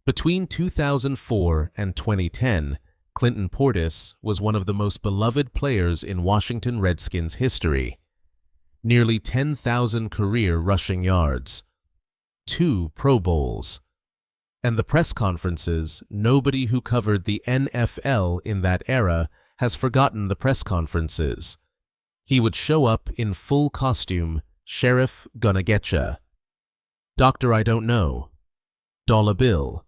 Between 2004 and 2010, Clinton Portis was one of the most beloved players in Washington Redskins history. Nearly 10,000 career rushing yards, 2 Pro Bowls, and the press conferences. Nobody who covered the NFL in that era has forgotten the press conferences. He would show up in full costume, Sheriff Gonna Getcha, Doctor I Don't Know, Dollar Bill,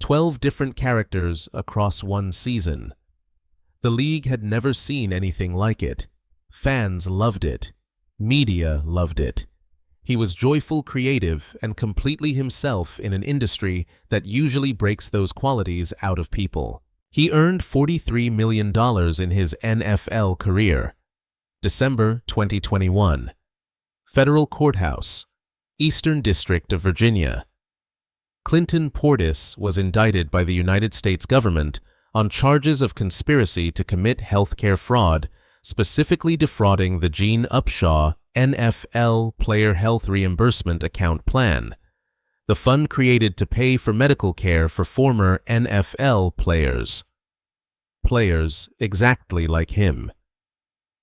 12 different characters across one season. The league had never seen anything like it. Fans loved it. Media loved it. He was joyful, creative, and completely himself in an industry that usually breaks those qualities out of people. He earned $43 million in his NFL career. December 2021. Federal Courthouse, Eastern District of Virginia. Clinton Portis was indicted by the United States government on charges of conspiracy to commit healthcare fraud, specifically defrauding the Gene Upshaw NFL Player Health Reimbursement Account Plan, the fund created to pay for medical care for former NFL players. Players exactly like him.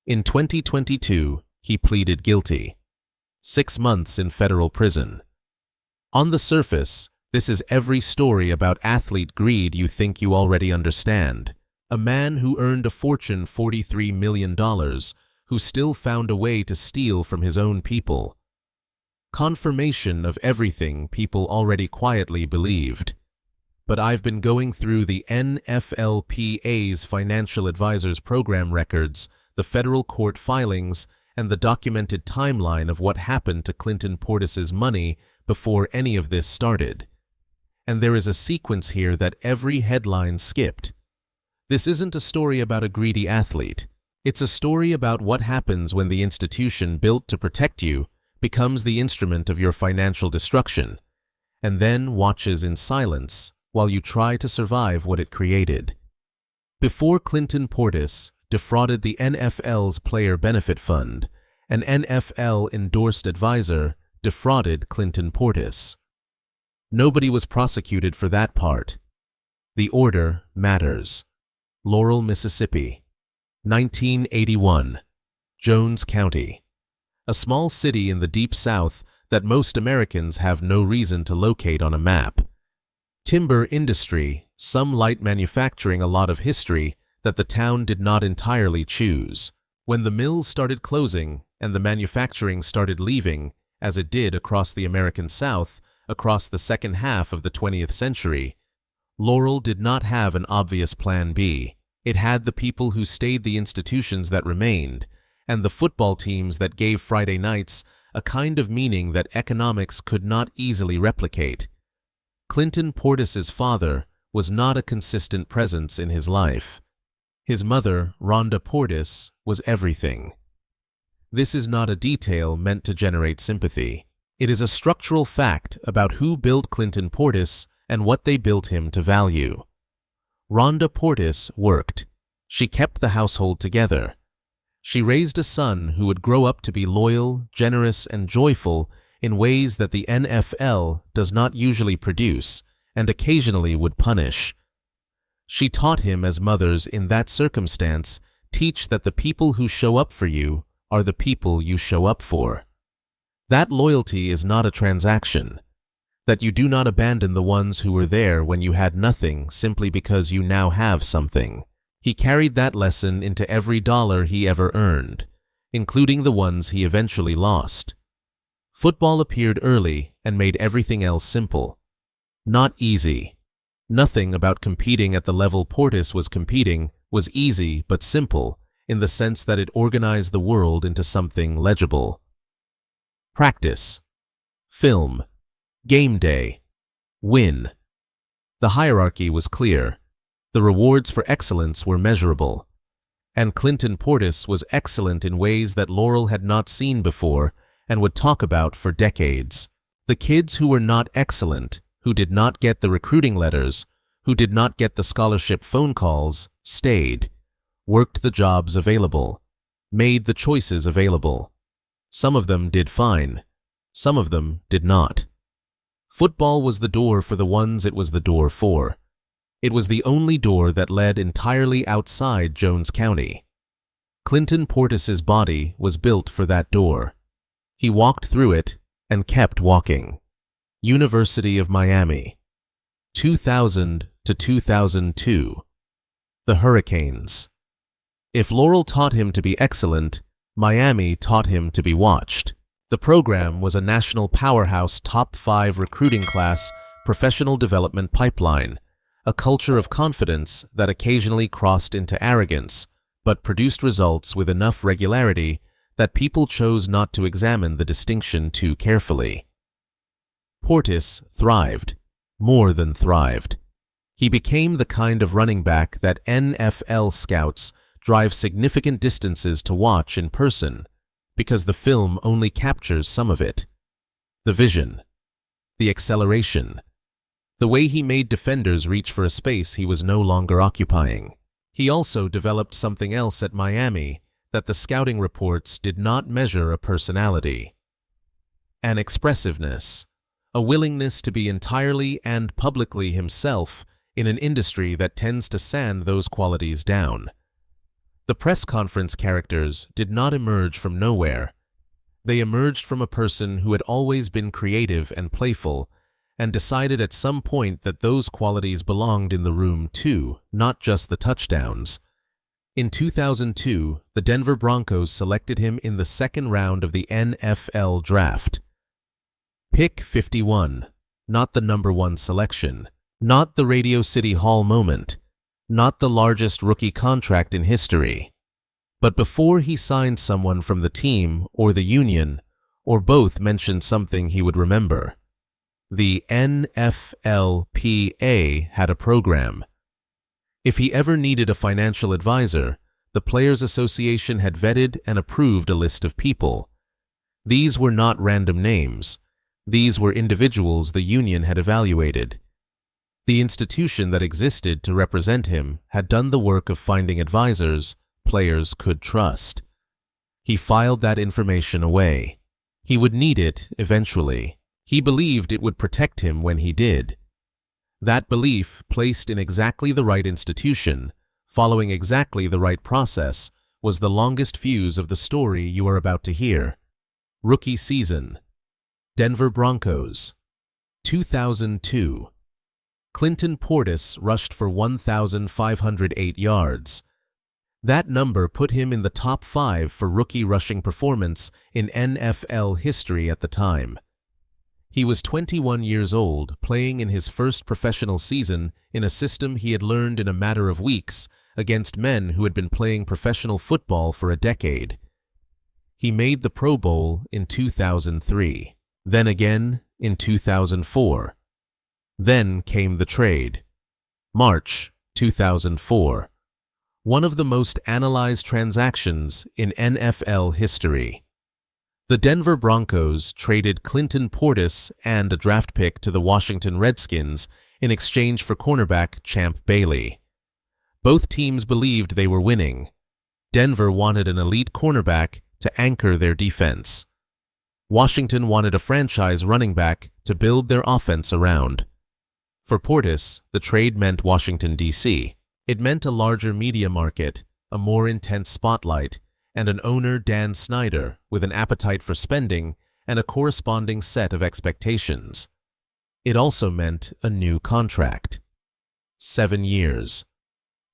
In 2022, he pleaded guilty. 6 months in federal prison. On the surface, this is every story about athlete greed you think you already understand. A man who earned a fortune, $43 million, who still found a way to steal from his own people. Confirmation of everything people already quietly believed. But I've been going through the NFLPA's Financial Advisors Program records, the federal court filings, and the documented timeline of what happened to Clinton Portis's money before any of this started. And there is a sequence here that every headline skipped. This isn't a story about a greedy athlete. It's a story about what happens when the institution built to protect you becomes the instrument of your financial destruction, and then watches in silence while you try to survive what it created. Before Clinton Portis defrauded the NFL's Player Benefit Fund, an NFL endorsed advisor defrauded Clinton Portis. Nobody was prosecuted for that part. The order matters. Laurel, Mississippi, 1981. Jones County, a small city in the deep South that most Americans have no reason to locate on a map. Timber industry, some light manufacturing, a lot of history that the town did not entirely choose. When the mills started closing and the manufacturing started leaving, as it did across the American South, across the second half of the 20th century, Laurel did not have an obvious plan B. It had the people who stayed, the institutions that remained, and the football teams that gave Friday nights a kind of meaning that economics could not easily replicate. Clinton Portis's father was not a consistent presence in his life. His mother, Rhonda Portis, was everything. This is not a detail meant to generate sympathy. It is a structural fact about who built Clinton Portis and what they built him to value. Rhonda Portis worked. She kept the household together. She raised a son who would grow up to be loyal, generous, and joyful in ways that the NFL does not usually produce and occasionally would punish. She taught him, as mothers in that circumstance teach, that the people who show up for you are the people you show up for. That loyalty is not a transaction. That you do not abandon the ones who were there when you had nothing simply because you now have something. He carried that lesson into every dollar he ever earned, including the ones he eventually lost. Football appeared early and made everything else simple. Not easy. Nothing about competing at the level Portis was competing was easy but simple, in the sense that it organized the world into something legible. Practice. Film. Game day. Win. The hierarchy was clear. The rewards for excellence were measurable. And Clinton Portis was excellent in ways that Laurel had not seen before and would talk about for decades. The kids who were not excellent, who did not get the recruiting letters, who did not get the scholarship phone calls, stayed, worked the jobs available, made the choices available. Some of them did fine. Some of them did not. Football was the door for the ones it was the door for. It was the only door that led entirely outside Jones County. Clinton Portis's body was built for that door. He walked through it and kept walking. University of Miami, 2000 to 2002. The Hurricanes. If Laurel taught him to be excellent, Miami taught him to be watched. The program was a national powerhouse top 5 recruiting class professional development pipeline, a culture of confidence that occasionally crossed into arrogance, but produced results with enough regularity that people chose not to examine the distinction too carefully. Portis thrived, more than thrived. He became the kind of running back that NFL scouts drive significant distances to watch in person, because the film only captures some of it. The vision, the acceleration, the way he made defenders reach for a space he was no longer occupying. He also developed something else at Miami that the scouting reports did not measure: a personality, an expressiveness, a willingness to be entirely and publicly himself in an industry that tends to sand those qualities down. The press conference characters did not emerge from nowhere. They emerged from a person who had always been creative and playful, and decided at some point that those qualities belonged in the room too, not just the touchdowns. In 2002, the Denver Broncos selected him in the second round of the NFL draft. Pick 51, not the number 1 selection, not the Radio City Hall moment, not the largest rookie contract in history. But before he signed someone from the team or the union, or both mentioned something he would remember. The NFLPA had a program. If he ever needed a financial advisor, the Players Association had vetted and approved a list of people. These were not random names. These were individuals the union had evaluated. The institution that existed to represent him had done the work of finding advisors players could trust. He filed that information away. He would need it eventually. He believed it would protect him when he did. That belief, placed in exactly the right institution, following exactly the right process, was the longest fuse of the story you are about to hear. Rookie season. Denver Broncos. 2002. Clinton Portis rushed for 1,508 yards. That number put him in the top 5 for rookie rushing performance in NFL history at the time. He was 21 years old, playing in his first professional season in a system he had learned in a matter of weeks against men who had been playing professional football for a decade. He made the Pro Bowl in 2003, then again in 2004. Then came the trade. March 2004. One of the most analyzed transactions in NFL history. The Denver Broncos traded Clinton Portis and a draft pick to the Washington Redskins in exchange for cornerback Champ Bailey. Both teams believed they were winning. Denver wanted an elite cornerback to anchor their defense. Washington wanted a franchise running back to build their offense around. For Portis, the trade meant Washington, D.C. It meant a larger media market, a more intense spotlight, and an owner, Dan Snyder, with an appetite for spending and a corresponding set of expectations. It also meant a new contract. 7 years.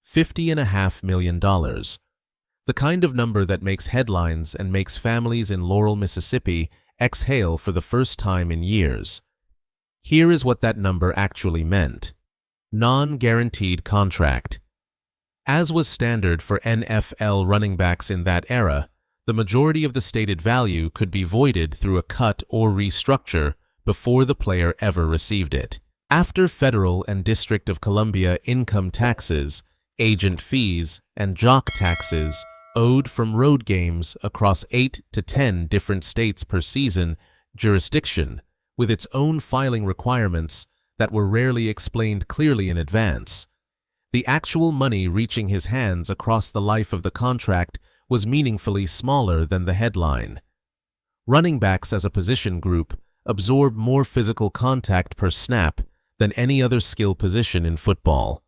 $50.5 million. The kind of number that makes headlines and makes families in Laurel, Mississippi exhale for the first time in years. Here is what that number actually meant. Non-guaranteed contract. As was standard for NFL running backs in that era, the majority of the stated value could be voided through a cut or restructure before the player ever received it. After federal and District of Columbia income taxes, agent fees, and jock taxes owed from road games across 8 to 10 different states per season, jurisdiction, with its own filing requirements that were rarely explained clearly in advance. The actual money reaching his hands across the life of the contract was meaningfully smaller than the headline. Running backs as a position group, absorb more physical contact per snap than any other skill position in football.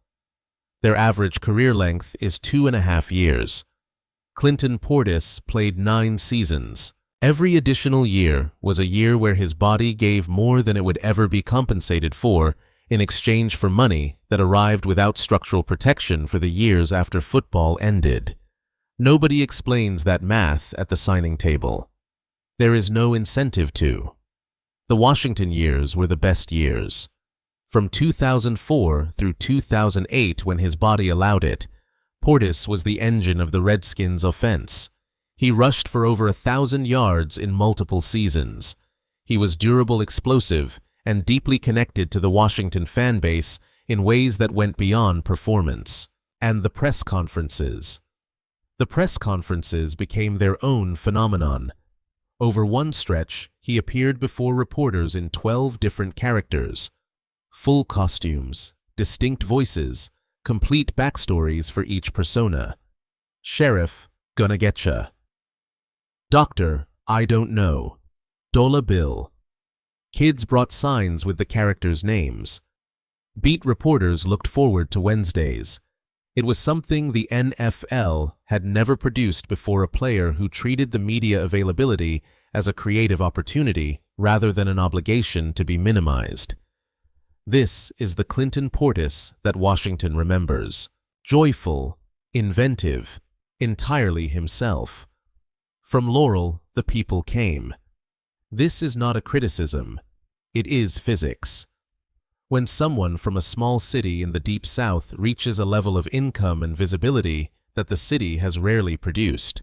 Their average career length is 2.5 years. Clinton Portis played 9 seasons. Every additional year was a year where his body gave more than it would ever be compensated for in exchange for money that arrived without structural protection for the years after football ended. Nobody explains that math at the signing table. There is no incentive to. The Washington years were the best years. From 2004 through 2008, when his body allowed it, Portis was the engine of the Redskins' offense. He rushed for over 1,000 yards in multiple seasons. He was durable, explosive, and deeply connected to the Washington fan base in ways that went beyond performance. And the press conferences. The press conferences became their own phenomenon. Over one stretch, he appeared before reporters in 12 different characters. Full costumes, distinct voices, complete backstories for each persona. Sheriff, gonna getcha. Doctor, I don't know. Dollar Bill. Kids brought signs with the characters' names. Beat reporters looked forward to Wednesdays. It was something the NFL had never produced before, a player who treated the media availability as a creative opportunity rather than an obligation to be minimized. This is the Clinton Portis that Washington remembers. Joyful, inventive, entirely himself. From Laurel, the people came. This is not a criticism. It is physics. When someone from a small city in the Deep South reaches a level of income and visibility that the city has rarely produced,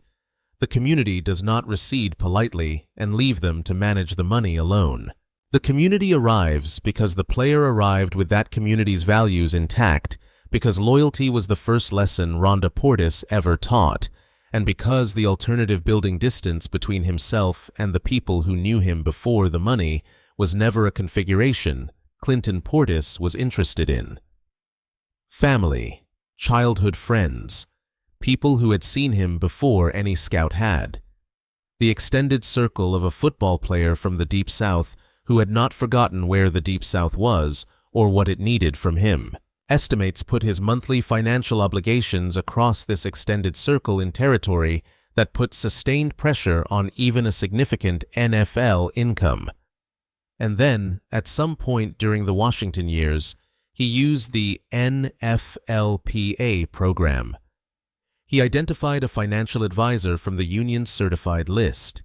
the community does not recede politely and leave them to manage the money alone. The community arrives because the player arrived with that community's values intact, because loyalty was the first lesson Rhonda Portis ever taught, and because the alternative building distance between himself and the people who knew him before the money was never a configuration Clinton Portis was interested in. Family, childhood friends, people who had seen him before any scout had. The extended circle of a football player from the Deep South who had not forgotten where the Deep South was or what it needed from him. Estimates put his monthly financial obligations across this extended circle in territory that put sustained pressure on even a significant NFL income. And then, at some point during the Washington years, he used the NFLPA program. He identified a financial advisor from the union's certified list.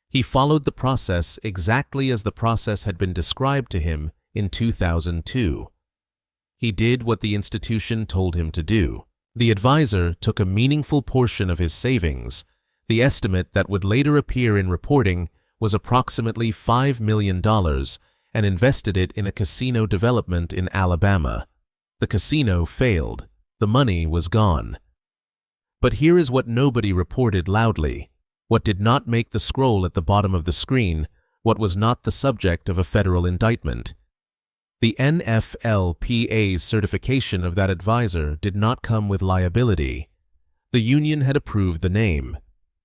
He followed the process exactly as the process had been described to him in 2002. He did what the institution told him to do. The advisor took a meaningful portion of his savings. The estimate that would later appear in reporting was approximately $5 million, and invested it in a casino development in Alabama. The casino failed. The money was gone. But here is what nobody reported loudly, what did not make the scroll at the bottom of the screen, what was not the subject of a federal indictment. The NFLPA's certification of that advisor did not come with liability. The union had approved the name.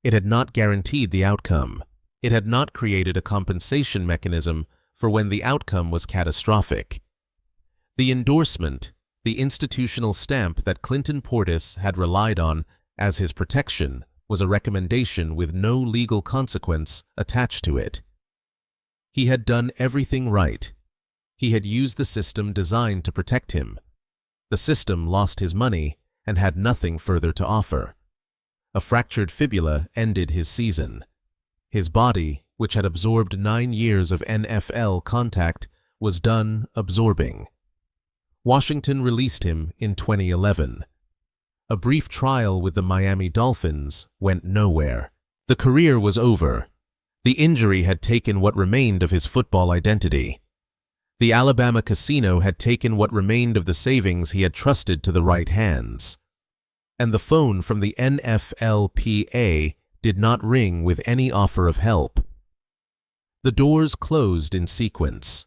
It had not guaranteed the outcome. It had not created a compensation mechanism for when the outcome was catastrophic. The endorsement, the institutional stamp that Clinton Portis had relied on as his protection, was a recommendation with no legal consequence attached to it. He had done everything right. He had used the system designed to protect him. The system lost his money and had nothing further to offer. A fractured fibula ended his season. His body, which had absorbed 9 years of NFL contact, was done absorbing. Washington released him in 2011. A brief trial with the Miami Dolphins went nowhere. The career was over. The injury had taken what remained of his football identity. The Alabama casino had taken what remained of the savings he had trusted to the right hands. And the phone from the NFLPA did not ring with any offer of help. The doors closed in sequence.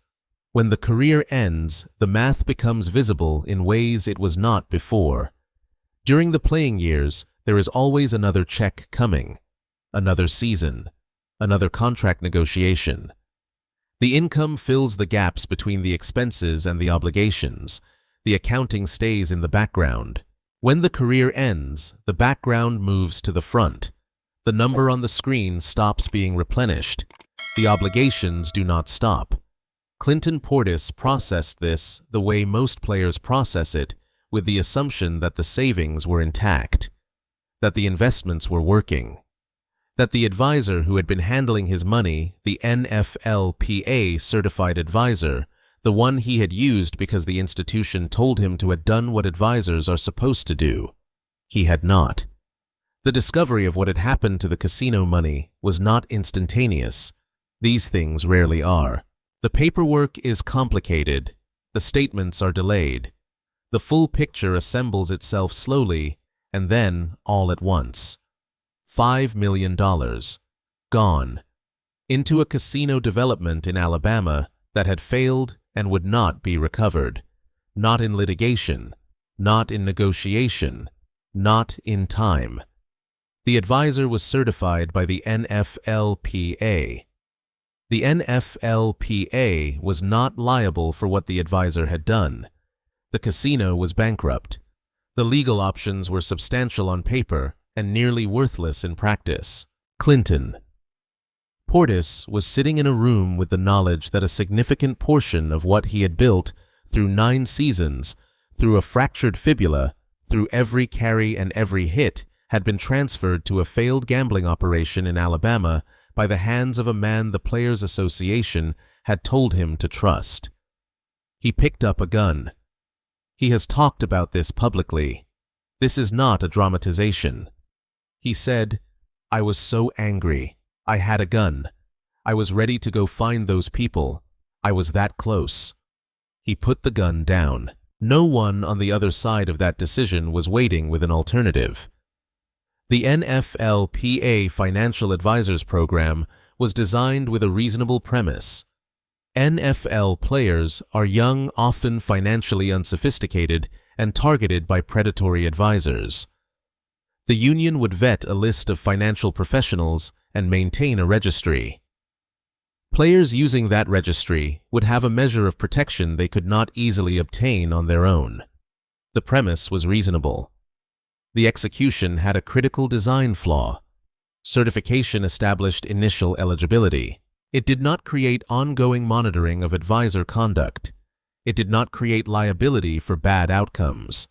When the career ends, the math becomes visible in ways it was not before. During the playing years, there is always another check coming, another season, another contract negotiation. The income fills the gaps between the expenses and the obligations. The accounting stays in the background. When the career ends, the background moves to the front. The number on the screen stops being replenished. The obligations do not stop. Clinton Portis processed this the way most players process it, with the assumption that the savings were intact, that the investments were working, that the advisor who had been handling his money, the NFLPA certified advisor, the one he had used because the institution told him to have done what advisors are supposed to do, he had not. The discovery of what had happened to the casino money was not instantaneous. These things rarely are. The paperwork is complicated. The statements are delayed. The full picture assembles itself slowly and then all at once. $5 million. Gone. Into a casino development in Alabama that had failed and would not be recovered. Not in litigation. Not in negotiation. Not in time. The advisor was certified by the NFLPA. The NFLPA was not liable for what the advisor had done. The casino was bankrupt. The legal options were substantial on paper and nearly worthless in practice. Clinton Portis was sitting in a room with the knowledge that a significant portion of what he had built through 9 seasons, through a fractured fibula, through every carry and every hit, had been transferred to a failed gambling operation in Alabama by the hands of a man the Players Association had told him to trust. He picked up a gun. He has talked about this publicly. This is not a dramatization. He said, "I was so angry. I had a gun. I was ready to go find those people. I was that close." He put the gun down. No one on the other side of that decision was waiting with an alternative. The NFLPA Financial Advisors Program was designed with a reasonable premise. NFL players are young, often financially unsophisticated, and targeted by predatory advisors. The union would vet a list of financial professionals and maintain a registry. Players using that registry would have a measure of protection they could not easily obtain on their own. The premise was reasonable. The execution had a critical design flaw. Certification established initial eligibility. It did not create ongoing monitoring of advisor conduct. It did not create liability for bad outcomes.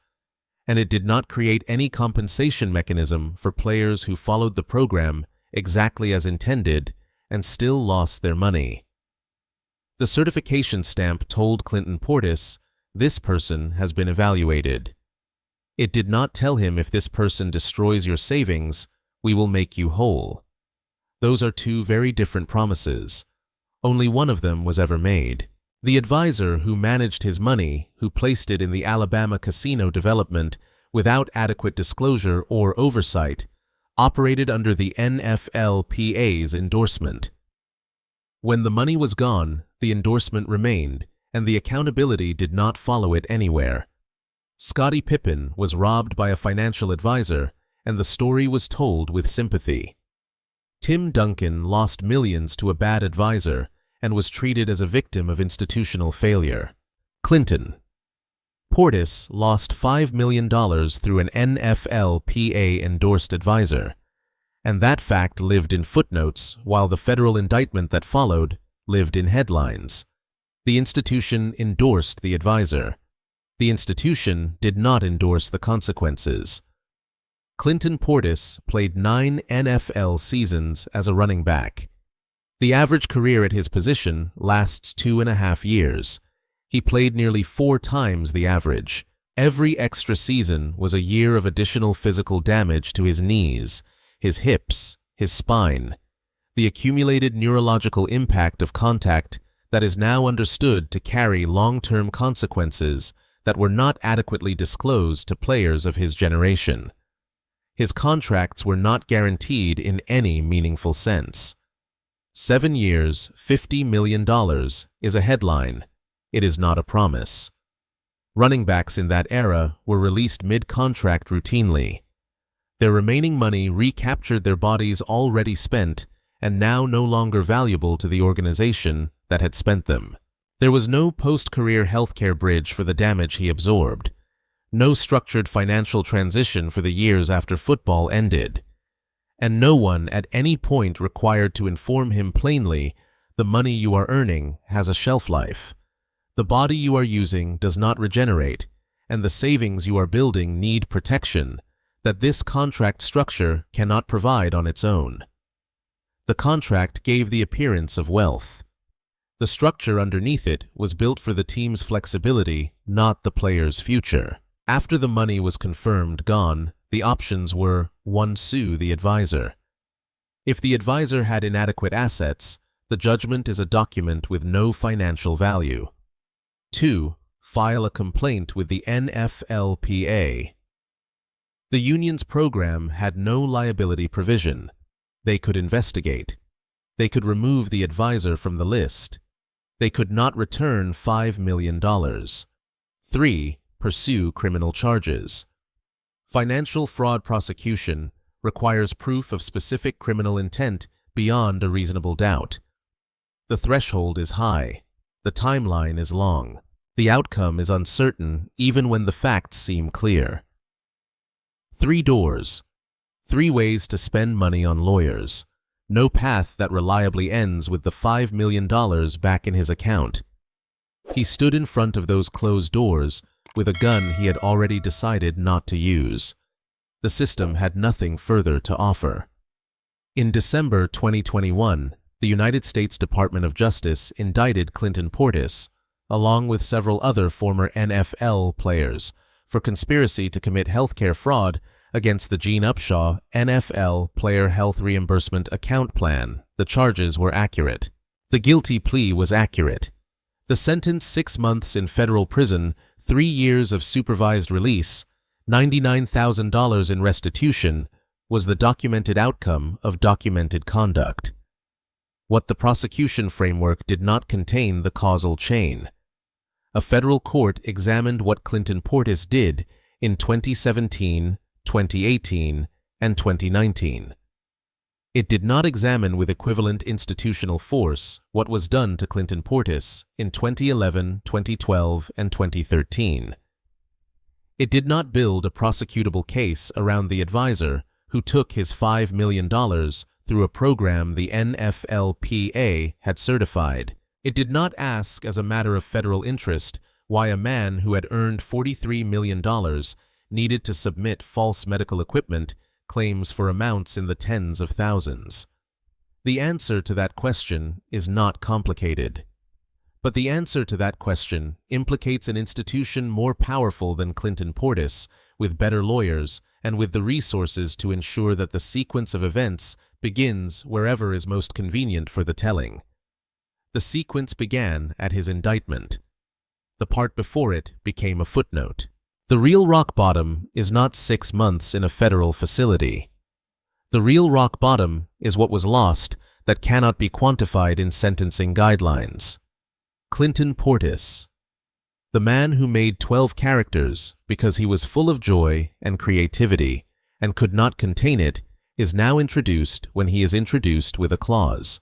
And it did not create any compensation mechanism for players who followed the program exactly as intended and still lost their money. The certification stamp told Clinton Portis, "This person has been evaluated." It did not tell him, "If this person destroys your savings, we will make you whole." Those are two very different promises. Only one of them was ever made. The advisor who managed his money, who placed it in the Alabama casino development without adequate disclosure or oversight, operated under the NFLPA's endorsement. When the money was gone, the endorsement remained, and the accountability did not follow it anywhere. Scottie Pippen was robbed by a financial advisor, and the story was told with sympathy. Tim Duncan lost millions to a bad advisor and was treated as a victim of institutional failure. Clinton Portis lost $5 million through an NFLPA-endorsed advisor, and that fact lived in footnotes while the federal indictment that followed lived in headlines. The institution endorsed the advisor. The institution did not endorse the consequences. Clinton Portis played 9 NFL seasons as a running back. The average career at his position lasts 2.5 years. He played nearly 4 times the average. Every extra season was a year of additional physical damage to his knees, his hips, his spine. The accumulated neurological impact of contact that is now understood to carry long-term consequences that were not adequately disclosed to players of his generation. His contracts were not guaranteed in any meaningful sense. 7 years, $50 million is a headline. It is not a promise. Running backs in that era were released mid-contract routinely. Their remaining money recaptured their bodies already spent and now no longer valuable to the organization that had spent them. There was no post-career healthcare bridge for the damage he absorbed, no structured financial transition for the years after football ended, and no one at any point required to inform him plainly, the money you are earning has a shelf life. The body you are using does not regenerate, and the savings you are building need protection that this contract structure cannot provide on its own. The contract gave the appearance of wealth. The structure underneath it was built for the team's flexibility, not the player's future. After the money was confirmed gone, the options were 1. Sue the advisor. If the advisor had inadequate assets, the judgment is a document with no financial value. 2. File a complaint with the NFLPA. The union's program had no liability provision. They could investigate. They could remove the advisor from the list. They could not return $5 million. 3. Pursue criminal charges. Financial fraud prosecution requires proof of specific criminal intent beyond a reasonable doubt. The threshold is high. The timeline is long. The outcome is uncertain even when the facts seem clear. 3 doors. 3 ways to spend money on lawyers. No path that reliably ends with the $5 million back in his account. He stood in front of those closed doors with a gun he had already decided not to use. The system had nothing further to offer. In December 2021, the United States Department of Justice indicted Clinton Portis, along with several other former NFL players, for conspiracy to commit healthcare fraud against the Gene Upshaw NFL Player Health Reimbursement Account Plan. The charges were accurate. The guilty plea was accurate. The sentence 6 months in federal prison, 3 years of supervised release, $99,000 in restitution was the documented outcome of documented conduct. What the prosecution framework did not contain the causal chain. A federal court examined what Clinton Portis did in 2017, 2018, and 2019. It did not examine with equivalent institutional force what was done to Clinton Portis in 2011, 2012, and 2013. It did not build a prosecutable case around the advisor who took his $5 million through a program the NFLPA had certified. It did not ask as a matter of federal interest why a man who had earned $43 million needed to submit false medical equipment claims for amounts in the tens of thousands. The answer to that question is not complicated. But the answer to that question implicates an institution more powerful than Clinton Portis, with better lawyers and with the resources to ensure that the sequence of events begins wherever is most convenient for the telling. The sequence began at his indictment. The part before it became a footnote. The real rock bottom is not 6 months in a federal facility. The real rock bottom is what was lost that cannot be quantified in sentencing guidelines. Clinton Portis, the man who made 12 characters because he was full of joy and creativity and could not contain it, is now introduced when he is introduced with a clause.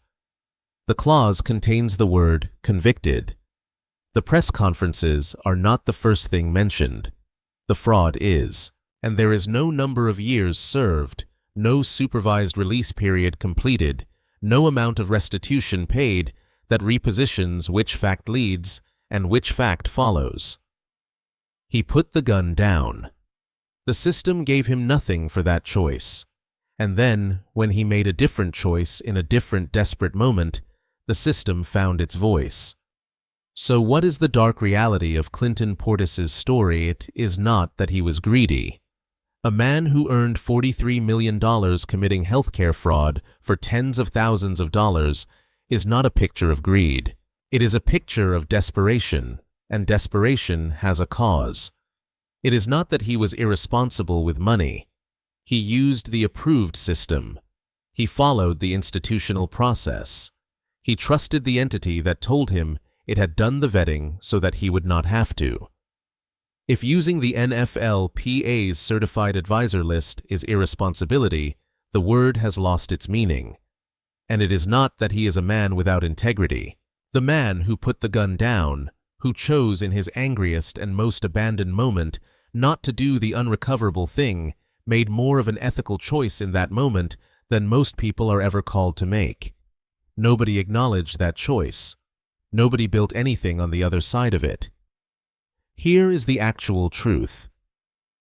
The clause contains the word convicted. The press conferences are not the first thing mentioned. The fraud is, and there is no number of years served, no supervised release period completed, no amount of restitution paid that repositions which fact leads and which fact follows. He put the gun down. The system gave him nothing for that choice. And then, when he made a different choice in a different desperate moment, the system found its voice. So what is the dark reality of Clinton Portis's story? It is not that he was greedy. A man who earned $43 million committing healthcare fraud for tens of thousands of dollars is not a picture of greed. It is a picture of desperation, and desperation has a cause. It is not that he was irresponsible with money. He used the approved system. He followed the institutional process. He trusted the entity that told him it had done the vetting so that he would not have to. If using the NFLPA's certified advisor list is irresponsibility, the word has lost its meaning. And it is not that he is a man without integrity. The man who put the gun down, who chose in his angriest and most abandoned moment not to do the unrecoverable thing, made more of an ethical choice in that moment than most people are ever called to make. Nobody acknowledged that choice. Nobody built anything on the other side of it. Here is the actual truth.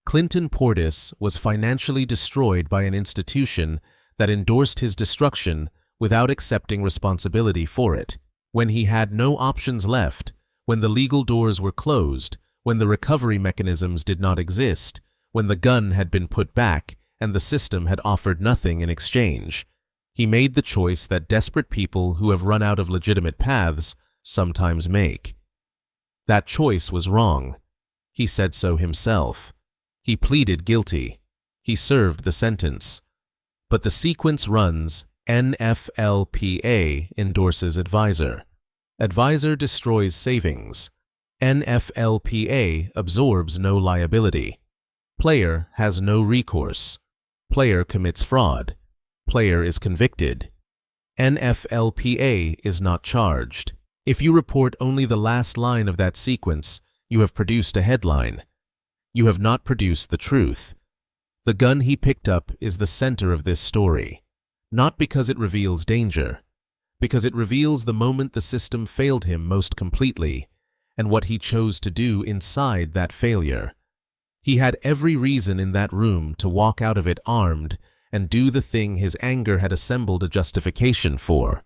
Clinton Portis was financially destroyed by an institution that endorsed his destruction without accepting responsibility for it. When he had no options left, when the legal doors were closed, when the recovery mechanisms did not exist, when the gun had been put back and the system had offered nothing in exchange, he made the choice that desperate people who have run out of legitimate paths sometimes make. That choice was wrong. He said so himself. He pleaded guilty. He served the sentence. But the sequence runs: NFLPA endorses advisor. Advisor destroys savings. NFLPA absorbs no liability. Player has no recourse. Player commits fraud. Player is convicted. NFLPA is not charged. If you report only the last line of that sequence, you have produced a headline. You have not produced the truth. The gun he picked up is the center of this story, not because it reveals danger, because it reveals the moment the system failed him most completely, and what he chose to do inside that failure. He had every reason in that room to walk out of it armed and do the thing his anger had assembled a justification for.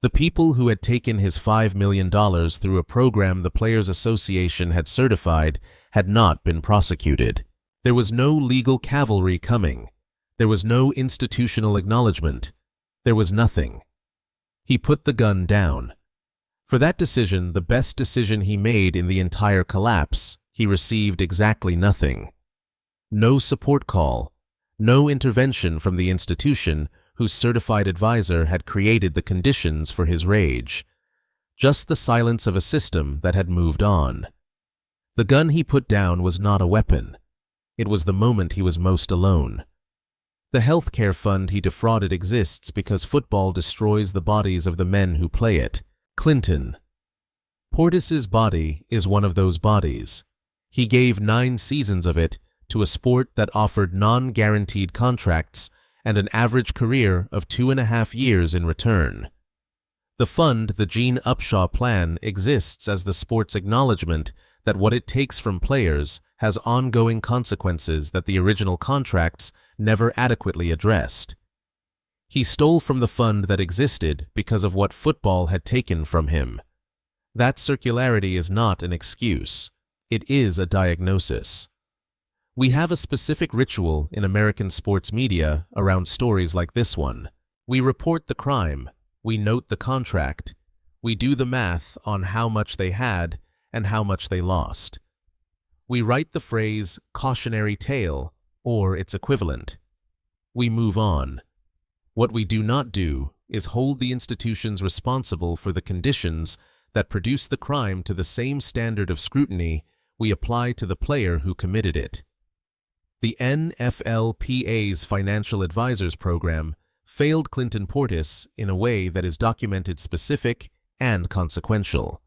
The people who had taken his $5 million through a program the Players Association had certified had not been prosecuted. There was no legal cavalry coming. There was no institutional acknowledgement. There was nothing. He put the gun down. For that decision, the best decision he made in the entire collapse, he received exactly nothing. No support call, no intervention from the institution whose certified advisor had created the conditions for his rage. Just the silence of a system that had moved on. The gun he put down was not a weapon. It was the moment he was most alone. The healthcare fund he defrauded exists because football destroys the bodies of the men who play it. Clinton. Portis's body is one of those bodies. He gave 9 seasons of it to a sport that offered non-guaranteed contracts and an average career of 2.5 years in return. The fund, the Gene Upshaw Plan, exists as the sport's acknowledgement that what it takes from players has ongoing consequences that the original contracts never adequately addressed. He stole from the fund that existed because of what football had taken from him. That circularity is not an excuse. It is a diagnosis. We have a specific ritual in American sports media around stories like this one. We report the crime. We note the contract. We do the math on how much they had and how much they lost. We write the phrase cautionary tale or its equivalent. We move on. What we do not do is hold the institutions responsible for the conditions that produce the crime to the same standard of scrutiny we apply to the player who committed it. The NFLPA's Financial Advisors Program failed Clinton Portis in a way that is documented specific and consequential.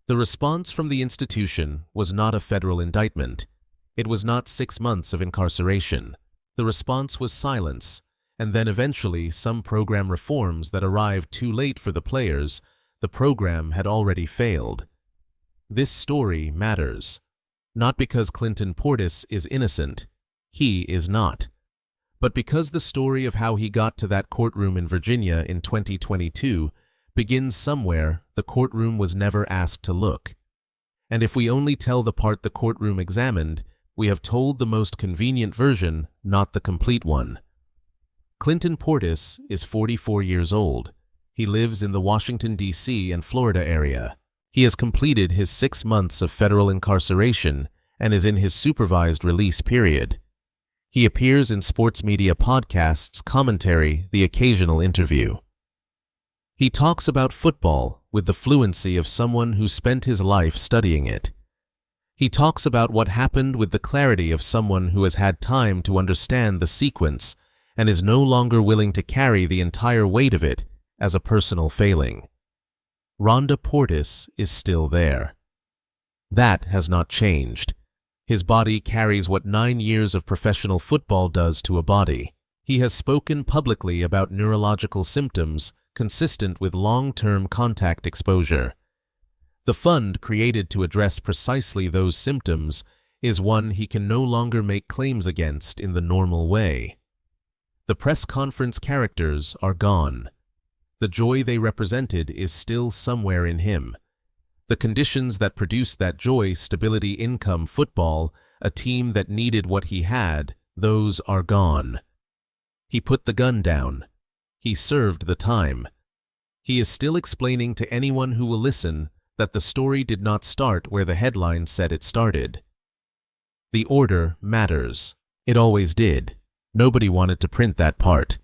The response from the institution was not a federal indictment. It was not 6 months of incarceration. The response was silence, and then eventually some program reforms that arrived too late for the players. The program had already failed. This story matters. Not because Clinton Portis is innocent. He is not. But because the story of how he got to that courtroom in Virginia in 2022 begins somewhere the courtroom was never asked to look. And if we only tell the part the courtroom examined, we have told the most convenient version, not the complete one. Clinton Portis is 44 years old. He lives in the Washington, D.C. and Florida area. He has completed his 6 months of federal incarceration and is in his supervised release period. He appears in sports media podcasts, commentary, the occasional interview. He talks about football with the fluency of someone who spent his life studying it. He talks about what happened with the clarity of someone who has had time to understand the sequence and is no longer willing to carry the entire weight of it as a personal failing. Rhonda Portis is still there. That has not changed. His body carries what 9 years of professional football does to a body. He has spoken publicly about neurological symptoms consistent with long-term contact exposure. The fund created to address precisely those symptoms is one he can no longer make claims against in the normal way. The press conference characters are gone. The joy they represented is still somewhere in him. The conditions that produced that joy, stability, income, football, a team that needed what he had, those are gone. He put the gun down. He served the time. He is still explaining to anyone who will listen that the story did not start where the headline said it started. The order matters. It always did. Nobody wanted to print that part.